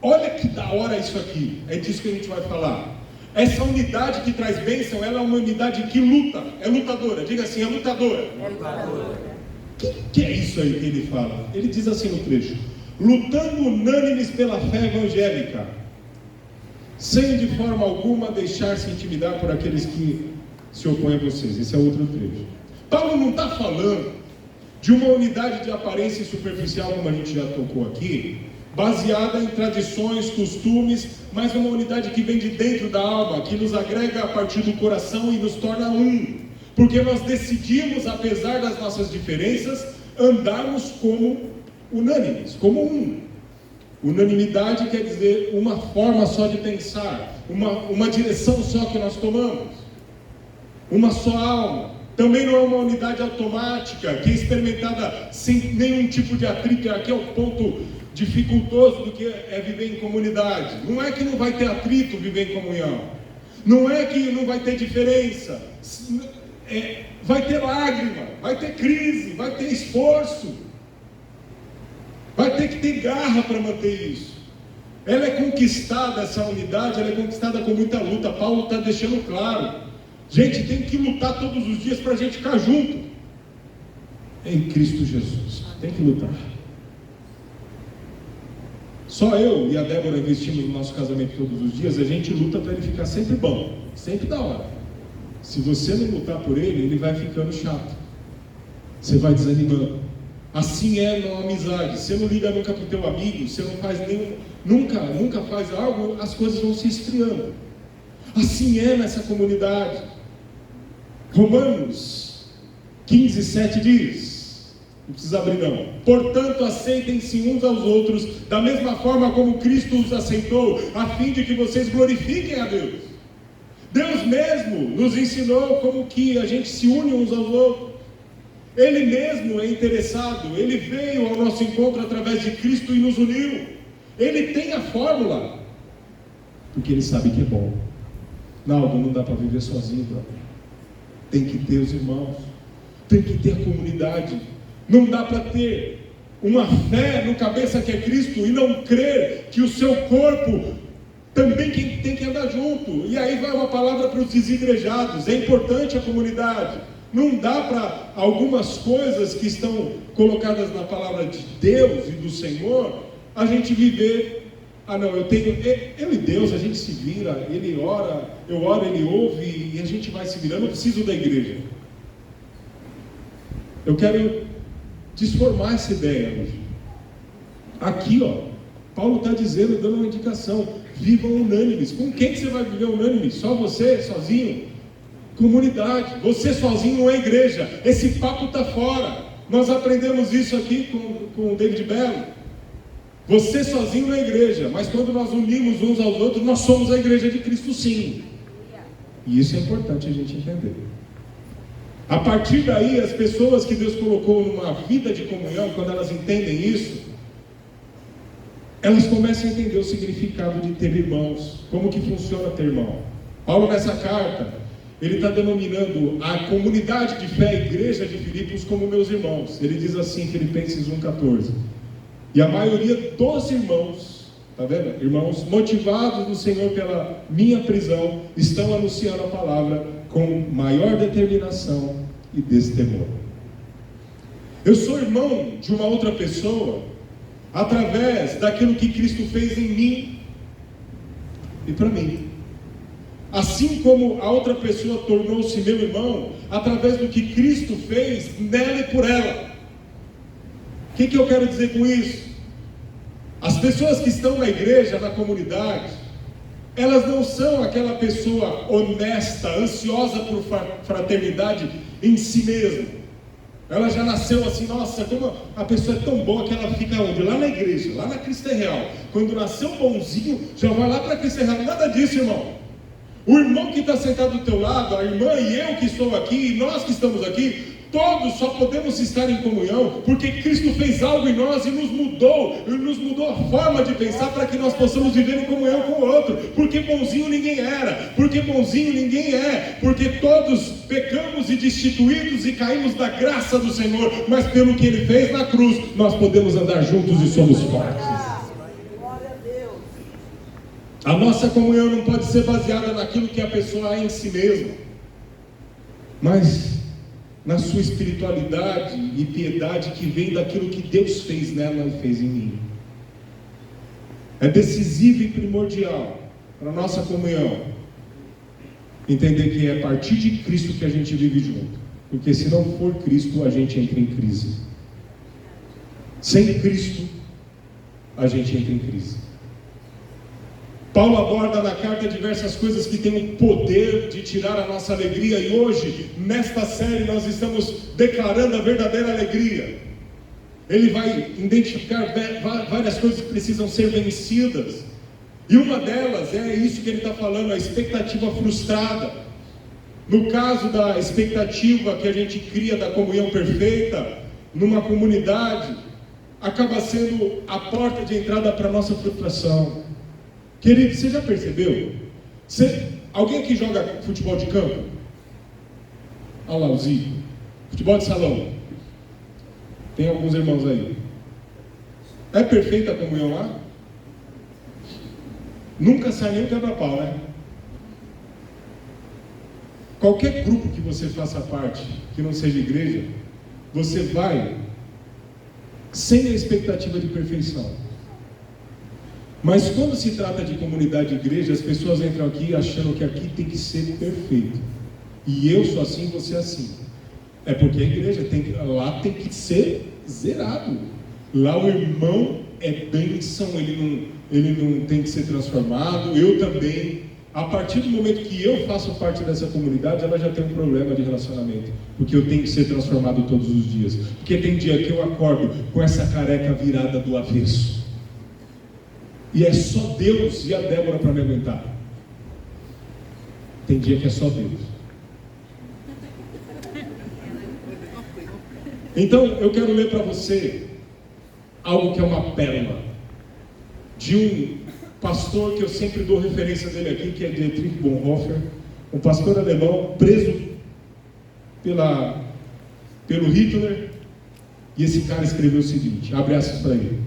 Olha que da hora isso aqui. É disso que a gente vai falar. Essa unidade que traz bênção, ela é uma unidade que luta, é lutadora. Diga assim, é lutadora. É lutadora. Que é isso aí que ele fala? Ele diz assim no trecho: lutando unânimes pela fé evangélica, sem de forma alguma deixar-se intimidar por aqueles que se opõem a vocês. Esse é outro trecho. Paulo não está falando de uma unidade de aparência superficial, como a gente já tocou aqui, baseada em tradições, costumes, mas uma unidade que vem de dentro da alma, que nos agrega a partir do coração e nos torna um, porque nós decidimos, apesar das nossas diferenças, andarmos como unânimes, como um. Unanimidade quer dizer uma forma só de pensar, uma direção só que nós tomamos, uma só alma. Também não é uma unidade automática, que é experimentada sem nenhum tipo de atrito. Aqui é o ponto dificultoso do que é viver em comunidade. Não é que não vai ter atrito viver em comunhão, não é que não vai ter diferença, vai ter lágrima, vai ter crise, vai ter esforço, vai ter que ter garra para manter isso. Ela é conquistada, essa unidade, ela é conquistada com muita luta. Paulo está deixando claro, gente, tem que lutar todos os dias para a gente ficar junto em Cristo Jesus. Tem que lutar. Só eu e a Débora investimos no nosso casamento todos os dias. A gente luta para ele ficar sempre bom, sempre da hora. Se você não lutar por ele, ele vai ficando chato. você vai desanimando. Assim é na amizade. Você não liga nunca para o teu amigo, você não faz nunca faz algo, as coisas vão se esfriando. Assim é nessa comunidade. Romanos 15:7 diz, não precisa abrir não: portanto, aceitem-se uns aos outros, da mesma forma como Cristo os aceitou, a fim de que vocês glorifiquem a Deus. Deus mesmo nos ensinou como que a gente se une uns aos outros. Ele mesmo é interessado, Ele veio ao nosso encontro através de Cristo e nos uniu. Ele tem a fórmula, porque Ele sabe que é bom. Naldo, não dá para viver sozinho, brother. Tem que ter os irmãos, tem que ter a comunidade. Não dá para ter uma fé no cabeça que é Cristo e não crer que o seu corpo também tem que andar junto. E aí vai uma palavra para os desigrejados: é importante a comunidade. Não dá para algumas coisas que estão colocadas na palavra de Deus e do Senhor, a gente viver, eu e Deus, a gente se vira, Ele ora, eu oro, Ele ouve, e a gente vai se virando. Eu não preciso da igreja. Eu quero transformar essa ideia hoje. Aqui, Paulo está dizendo, dando uma indicação: vivam unânimes. Com quem que você vai viver unânime? Só você, sozinho? Comunidade. Você sozinho não é igreja. Esse papo está fora. Nós aprendemos isso aqui com o David Bello. Você sozinho não é igreja, mas quando nós unimos uns aos outros, nós somos a igreja de Cristo, sim. E isso é importante a gente entender. A partir daí, as pessoas que Deus colocou numa vida de comunhão, quando elas entendem isso, elas começam a entender o significado de ter irmãos, como que funciona ter irmão. Paulo, nessa carta, ele está denominando a comunidade de fé, a igreja de Filipos, como meus irmãos. Ele diz assim, Filipenses 1,14: e a maioria dos irmãos, está vendo? Irmãos motivados no Senhor pela minha prisão, estão anunciando a palavra com maior determinação e destemor. Eu sou irmão de uma outra pessoa através daquilo que Cristo fez em mim e para mim. Assim como a outra pessoa tornou-se meu irmão através do que Cristo fez nela e por ela. O que eu quero dizer com isso? As pessoas que estão na igreja, na comunidade, elas não são aquela pessoa honesta, ansiosa por fraternidade em si mesma. Ela já nasceu assim: nossa, como a pessoa é tão boa que ela fica onde? Lá na igreja, lá na Cristo é Real. Quando nasceu bonzinho, já vai lá para Cristo é Real. Nada disso, irmão. O irmão que está sentado do teu lado, a irmã e eu que estou aqui, e nós que estamos aqui, todos só podemos estar em comunhão porque Cristo fez algo em nós e nos mudou a forma de pensar para que nós possamos viver em comunhão com o outro. Porque bonzinho ninguém era, porque bonzinho ninguém é, porque todos pecamos e destituídos e caímos da graça do Senhor, mas pelo que Ele fez na cruz, nós podemos andar juntos e somos fortes. A nossa comunhão não pode ser baseada naquilo que a pessoa é em si mesma, mas na sua espiritualidade e piedade que vem daquilo que Deus fez nela e fez em mim. É decisivo e primordial para a nossa comunhão entender que é a partir de Cristo que a gente vive junto, porque se não for Cristo, a gente entra em crise. Sem Cristo, a gente entra em crise. Paulo aborda na carta diversas coisas que têm o poder de tirar a nossa alegria, e hoje, nesta série, nós estamos declarando a verdadeira alegria. Ele vai identificar várias coisas que precisam ser vencidas, e uma delas é isso que ele está falando, a expectativa frustrada. No caso da expectativa que a gente cria da comunhão perfeita, numa comunidade, acaba sendo a porta de entrada para a nossa frustração. Querido, você já percebeu? Alguém aqui joga futebol de campo? Olha lá o Zico. Futebol de salão. Tem alguns irmãos aí. É perfeita a comunhão lá? Nunca sai nem um quebra-pau, né? Qualquer grupo que você faça parte, que não seja igreja, você vai sem a expectativa de perfeição. Mas quando se trata de comunidade de igreja, as pessoas entram aqui achando que aqui tem que ser perfeito. E eu sou assim, você é assim. É porque a igreja lá tem que ser zerado. Lá o irmão é bênção, ele não tem que ser transformado. Eu também. A partir do momento que eu faço parte dessa comunidade, ela já tem um problema de relacionamento, porque eu tenho que ser transformado todos os dias. Porque tem dia que eu acordo com essa careca virada do avesso, e é só Deus e a Débora para me aguentar. Tem dia que é só Deus. Então eu quero ler para você algo que é uma pérola de um pastor que eu sempre dou referência dele aqui, que é Dietrich Bonhoeffer, um pastor alemão preso pelo Hitler, e esse cara escreveu o seguinte, abre aspas para ele: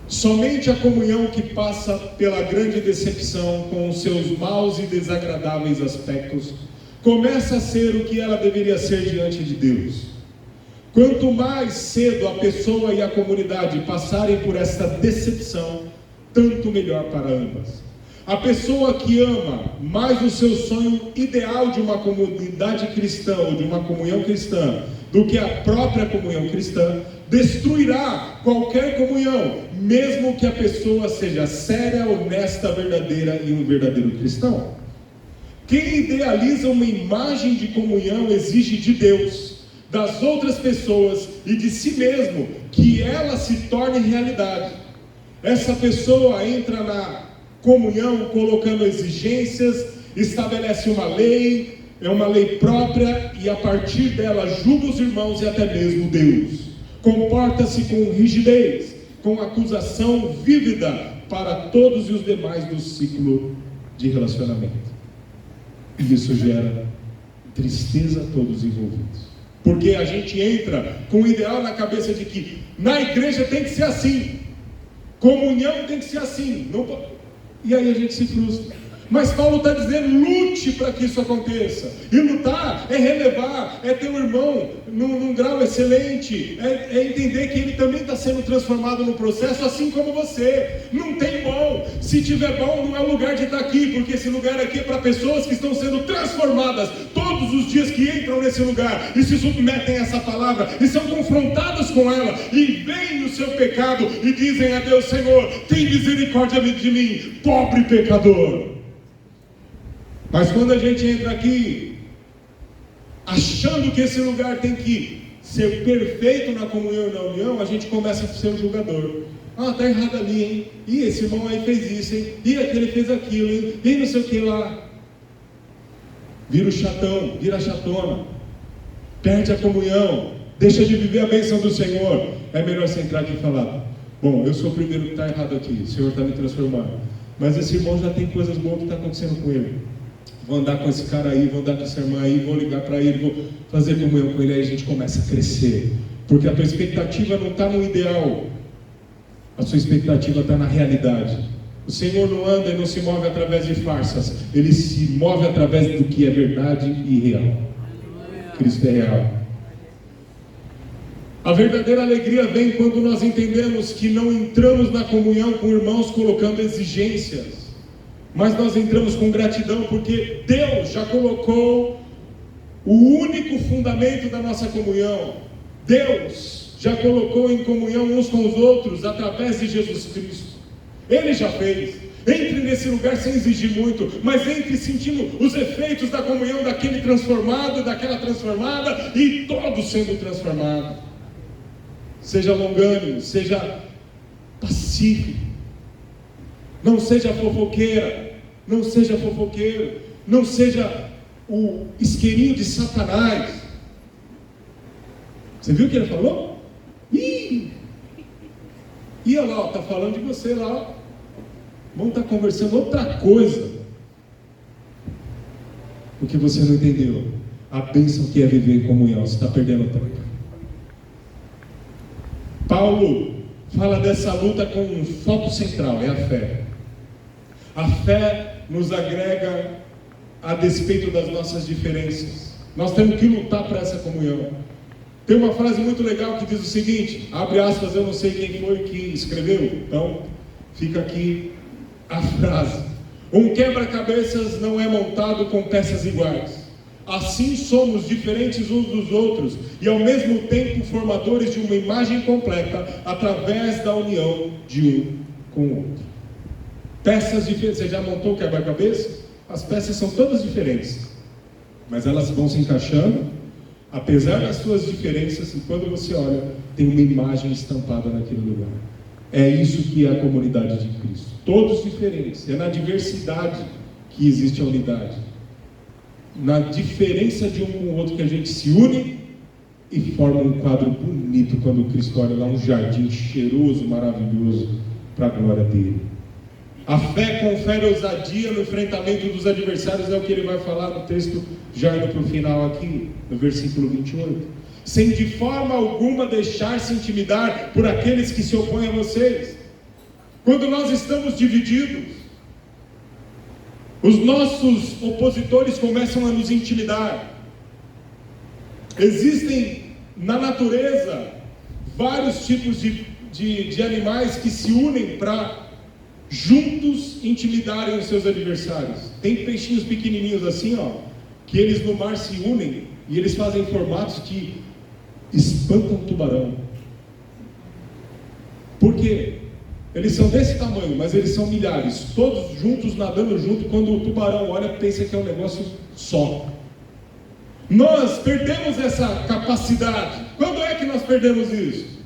somente a comunhão que passa pela grande decepção com os seus maus e desagradáveis aspectos começa a ser o que ela deveria ser diante de Deus. Quanto mais cedo a pessoa e a comunidade passarem por esta decepção, tanto melhor para ambas. A pessoa que ama mais o seu sonho ideal de uma comunidade cristã ou de uma comunhão cristã do que a própria comunhão cristã, destruirá qualquer comunhão, mesmo que a pessoa seja séria, honesta, verdadeira e um verdadeiro cristão. Quem idealiza uma imagem de comunhão exige de Deus, das outras pessoas e de si mesmo que ela se torne realidade. Essa pessoa entra na comunhão colocando exigências, estabelece uma lei, é uma lei própria, e a partir dela julga os irmãos e até mesmo Deus. Comporta-se com rigidez, com acusação vívida para todos os demais do ciclo de relacionamento. E isso gera tristeza a todos os envolvidos. Porque a gente entra com o ideal na cabeça de que na igreja tem que ser assim. Comunhão tem que ser assim, e aí a gente se frustra. Mas Paulo está dizendo, lute para que isso aconteça. E lutar é relevar, é ter um irmão num grau excelente, é entender que ele também está sendo transformado no processo, assim como você. Não tem bom. Se tiver bom, não é o lugar de estar aqui, porque esse lugar aqui é para pessoas que estão sendo transformadas todos os dias que entram nesse lugar e se submetem a essa palavra e são confrontadas com ela e veem o seu pecado e dizem a Deus: Senhor, tem misericórdia de mim, pobre pecador. Mas quando a gente entra aqui achando que esse lugar tem que ser perfeito na comunhão e na união, a gente começa a ser um julgador. Está errado ali, hein? E esse irmão aí fez isso, hein? E aquele fez aquilo, hein? E não sei o que lá. Vira o chatão, vira a chatona, perde a comunhão, deixa de viver a bênção do Senhor. É melhor você entrar aqui e falar: bom, eu sou o primeiro que está errado aqui, o Senhor está me transformando, mas esse irmão já tem coisas boas que está acontecendo com ele. Vou andar com esse cara aí, vou andar com essa irmã aí, vou ligar para ele, vou fazer comunhão com ele. Aí a gente começa a crescer, porque a tua expectativa não está no ideal, a sua expectativa está na realidade. O Senhor não anda e não se move através de farsas, Ele se move através do que é verdade e real. Cristo é real. A verdadeira alegria vem quando nós entendemos que não entramos na comunhão com irmãos colocando exigências, mas nós entramos com gratidão, porque Deus já colocou o único fundamento da nossa comunhão. Deus já colocou em comunhão uns com os outros através de Jesus Cristo. Ele já fez. Entre nesse lugar sem exigir muito, mas entre sentindo os efeitos da comunhão daquele transformado, daquela transformada, e todos sendo transformados. Seja longânimo, seja pacífico. Não seja fofoqueira, não seja fofoqueiro, não seja o isqueirinho de Satanás. Você viu o que ele falou? Ih, olha lá, está falando de você lá. Vamos estar conversando outra coisa, porque você não entendeu a bênção que é viver em comunhão. Você está perdendo tempo. Paulo fala dessa luta com um foco central, é a fé. A fé nos agrega a despeito das nossas diferenças. Nós temos que lutar para essa comunhão. Tem uma frase muito legal que diz o seguinte, abre aspas, eu não sei quem foi que escreveu, então fica aqui a frase: um quebra-cabeças não é montado com peças iguais, assim somos diferentes uns dos outros e ao mesmo tempo formadores de uma imagem completa através da união de um com o outro. Peças diferentes. Você já montou o quebra-cabeça? As peças são todas diferentes, mas elas vão se encaixando, apesar das suas diferenças, e quando você olha, tem uma imagem estampada naquele lugar. É isso que é a comunidade de Cristo. Todos diferentes. É na diversidade que existe a unidade. Na diferença de um com o outro que a gente se une e forma um quadro bonito quando Cristo olha lá, um jardim cheiroso, maravilhoso, para a glória dele. A fé confere ousadia no enfrentamento dos adversários, é o que ele vai falar no texto, já indo para o final aqui, no versículo 28. Sem de forma alguma deixar-se intimidar por aqueles que se opõem a vocês. Quando nós estamos divididos, os nossos opositores começam a nos intimidar. Existem na natureza vários tipos de animais que se unem para juntos intimidarem os seus adversários. Tem peixinhos pequenininhos assim, ó, que eles no mar se unem e eles fazem formatos que espantam o tubarão. Por quê? Eles são desse tamanho, mas eles são milhares, todos juntos, nadando junto. Quando o tubarão olha, pensa que é um negócio só. Nós perdemos essa capacidade. Quando é que nós perdemos isso?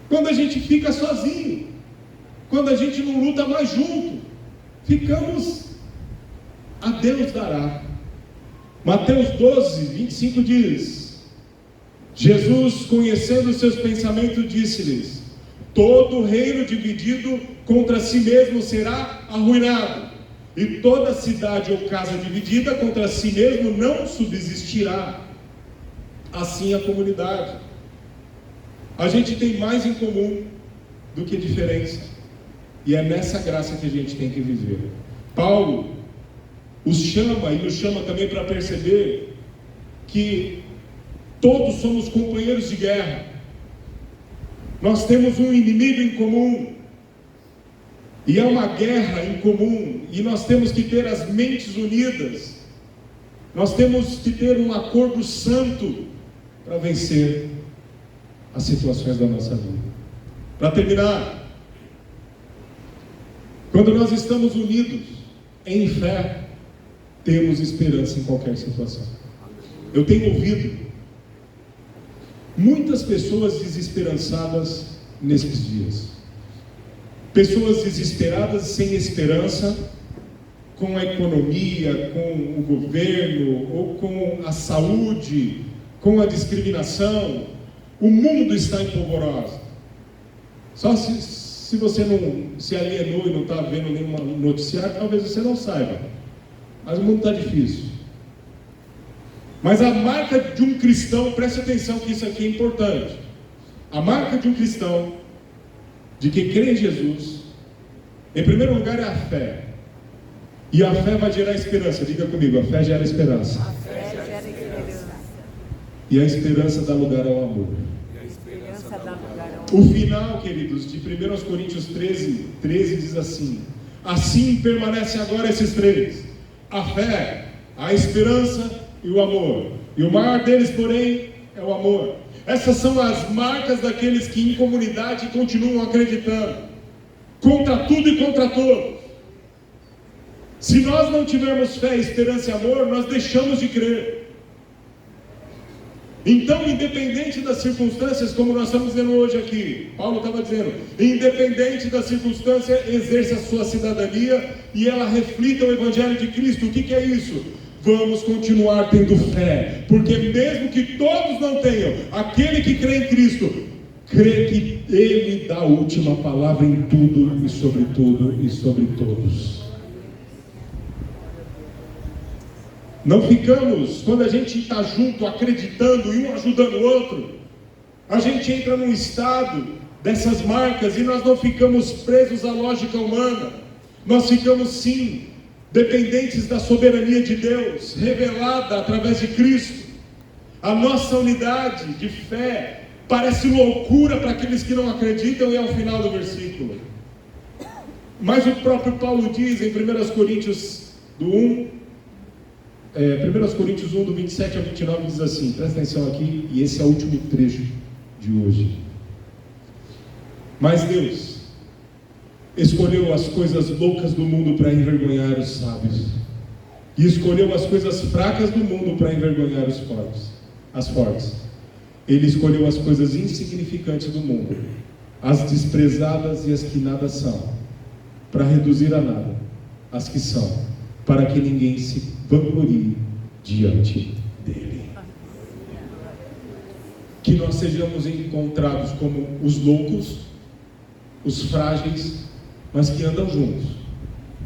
Quando a gente fica sozinho, quando a gente não luta mais junto, ficamos, a Deus dará. Mateus 12, 25 diz: Jesus, conhecendo os seus pensamentos, disse-lhes: todo reino dividido contra si mesmo será arruinado, e toda cidade ou casa dividida contra si mesmo não subsistirá. Assim a comunidade. A gente tem mais em comum do que diferença, e é nessa graça que a gente tem que viver. Paulo os chama e nos chama também para perceber que todos somos companheiros de guerra. Nós temos um inimigo em comum, e é uma guerra em comum, e nós temos que ter as mentes unidas, nós temos que ter um acordo santo para vencer as situações da nossa vida. Para terminar, quando nós estamos unidos em fé, temos esperança em qualquer situação. Eu tenho ouvido muitas pessoas desesperançadas nesses dias. Pessoas desesperadas, sem esperança, com a economia, com o governo, ou com a saúde, com a discriminação. O mundo está em polvorosa. Só se você não se alienou e não está vendo nenhuma noticiário, talvez você não saiba. Mas o mundo está difícil. Mas a marca de um cristão, preste atenção que isso aqui é importante. A marca de um cristão, de quem crê em Jesus, em primeiro lugar é a fé. E a fé vai gerar esperança. Diga comigo, a fé gera esperança. A fé gera esperança. E a esperança dá lugar ao amor. O final, queridos, de 1 Coríntios 13 diz assim: assim permanecem agora esses três: a fé, a esperança e o amor. E o maior deles, porém, é o amor. Essas são as marcas daqueles que em comunidade continuam acreditando, contra tudo e contra todos. Se nós não tivermos fé, esperança e amor, nós deixamos de crer. Então, independente das circunstâncias, como nós estamos vendo hoje aqui, Paulo estava dizendo, independente da circunstância, exerça a sua cidadania e ela reflita o Evangelho de Cristo. O que é isso? Vamos continuar tendo fé, porque mesmo que todos não tenham, aquele que crê em Cristo, crê que Ele dá a última palavra em tudo e sobre todos. Não ficamos, quando a gente está junto, acreditando e um ajudando o outro, a gente entra num estado dessas marcas e nós não ficamos presos à lógica humana. Nós ficamos sim dependentes da soberania de Deus, revelada através de Cristo. A nossa unidade de fé parece loucura para aqueles que não acreditam, e é o final do versículo. Mas o próprio Paulo diz em 1 Coríntios do 1, 1 Coríntios 1, do 27 ao 29 diz assim, presta atenção aqui, e esse é o último trecho de hoje. Mas Deus escolheu as coisas loucas do mundo para envergonhar os sábios, e escolheu as coisas fracas do mundo para envergonhar as fortes. Ele escolheu as coisas insignificantes do mundo, as desprezadas e as que nada são, para reduzir a nada as que são, para que ninguém se vanglorie diante dele. Que nós sejamos encontrados como os loucos, os frágeis, mas que andam juntos,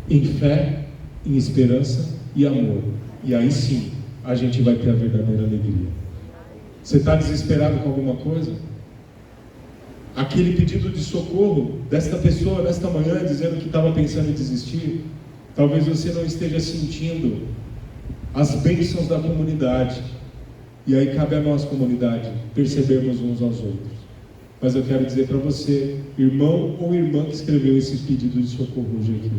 em fé, em esperança e amor. E aí sim, a gente vai ter a verdadeira alegria. Você está desesperado com alguma coisa? Aquele pedido de socorro desta pessoa nesta manhã, dizendo que estava pensando em desistir, talvez você não esteja sentindo as bênçãos da comunidade. E aí cabe a nós, comunidade, percebermos uns aos outros. Mas eu quero dizer para você, irmão ou irmã que escreveu esse pedido de socorro hoje aqui,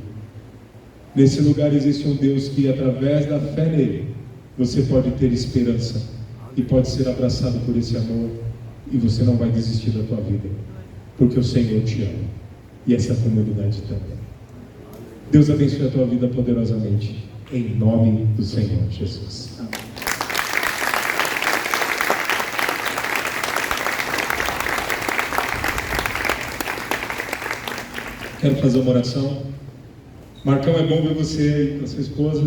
nesse lugar existe um Deus que, através da fé nele, você pode ter esperança e pode ser abraçado por esse amor, e você não vai desistir da tua vida, porque o Senhor te ama, e essa comunidade também. Deus abençoe a tua vida poderosamente, em nome do Senhor Jesus. Amém. Quero fazer uma oração. Marcão, é bom ver você aí com a sua esposa,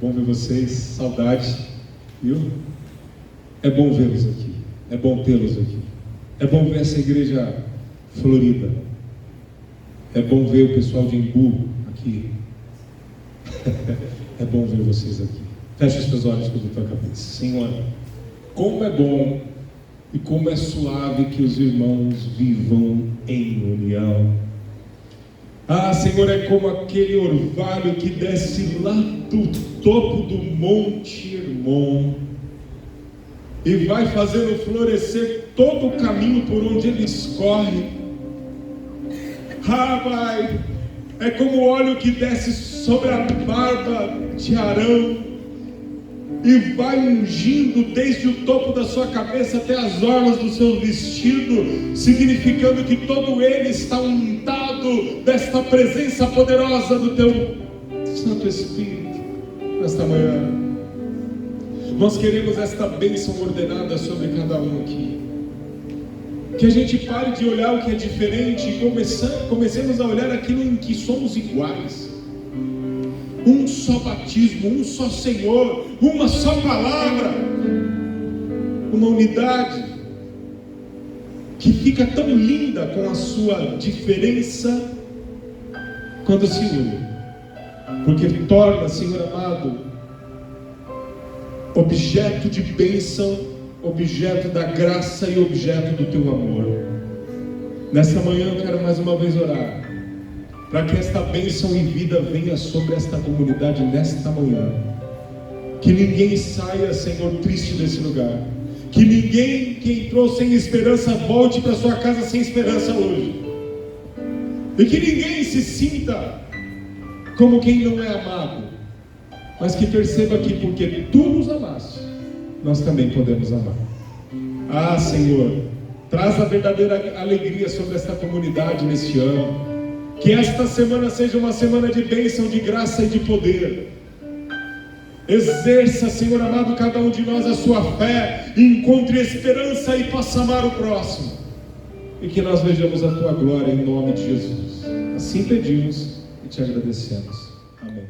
bom ver vocês, saudade, viu? É bom vê-los aqui, é bom tê-los aqui, é bom ver essa igreja florida, é bom ver o pessoal de Embu aqui, é bom ver vocês aqui. Feche os teus olhos com a tua cabeça. Senhor, como é bom e como é suave que os irmãos vivam em união. Ah, Senhor, é como aquele orvalho que desce lá do topo do Monte Hermon e vai fazendo florescer todo o caminho por onde ele escorre. Ah, Pai, é como o óleo que desce sobre a barba de Arão e vai ungindo desde o topo da sua cabeça até as orlas do seu vestido, significando que todo ele está untado desta presença poderosa do teu Santo Espírito. Nesta manhã nós queremos esta bênção ordenada sobre cada um aqui, que a gente pare de olhar o que é diferente e comecemos a olhar aquilo em que somos iguais. Um só batismo, um só Senhor, uma só palavra, uma unidade que fica tão linda com a sua diferença quando se une, porque torna, Senhor amado, objeto de bênção, objeto da graça e objeto do teu amor. Nesta manhã eu quero mais uma vez orar para que esta bênção e vida venha sobre esta comunidade nesta manhã. Que ninguém saia, Senhor, triste desse lugar. Que ninguém que entrou sem esperança volte para sua casa sem esperança hoje. E que ninguém se sinta como quem não é amado, mas que perceba que porque Tu nos amaste, nós também podemos amar. Ah, Senhor, traz a verdadeira alegria sobre esta comunidade neste ano. Que esta semana seja uma semana de bênção, de graça e de poder. Exerça, Senhor amado, cada um de nós a sua fé, encontre esperança e possa amar o próximo. E que nós vejamos a Tua glória em nome de Jesus. Assim pedimos e Te agradecemos. Amém.